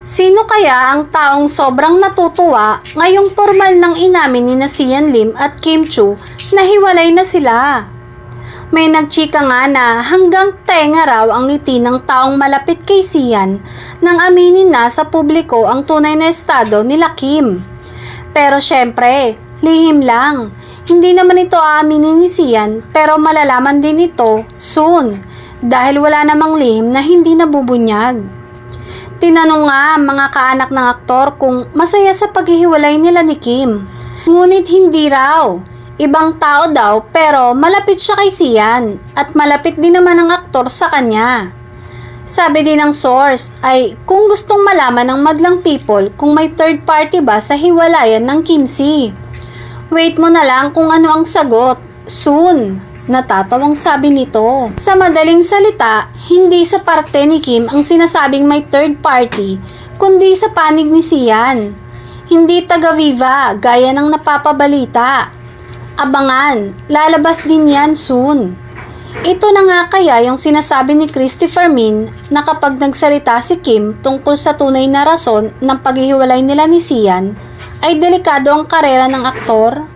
Sino kaya ang taong sobrang natutuwa ngayong formal nang inamin ni Sian Lim at Kim Chiu na hiwalay na sila? May nagchika nga na hanggang tenga raw ang ngiti ng taong malapit kay Sian nang aminin na sa publiko ang tunay na estado nila Kim. Pero syempre, lihim lang. Hindi naman ito aaminin ni Sian pero malalaman din ito soon dahil wala namang lihim na hindi nabubunyag. Tinanong nga ang mga kaanak ng aktor kung masaya sa paghihiwalay nila ni Kim. Ngunit hindi raw. Ibang tao daw pero malapit siya kay Sian at malapit din naman ang aktor sa kanya. Sabi din ng source ay kung gustong malaman ng madlang people kung may third party ba sa hiwalayan ng Kim C. Wait mo na lang kung ano ang sagot. Soon. Natatawang sabi nito. Sa madaling salita, hindi sa parte ni Kim ang sinasabing may third party, kundi sa panig ni Sian. Hindi taga-viva, gaya ng napapabalita. Abangan, lalabas din yan soon. Ito na nga kaya yung sinasabi ni Christopher Min na kapag nagsalita si Kim tungkol sa tunay na rason ng paghihiwalay nila ni Sian, ay delikado ang karera ng aktor.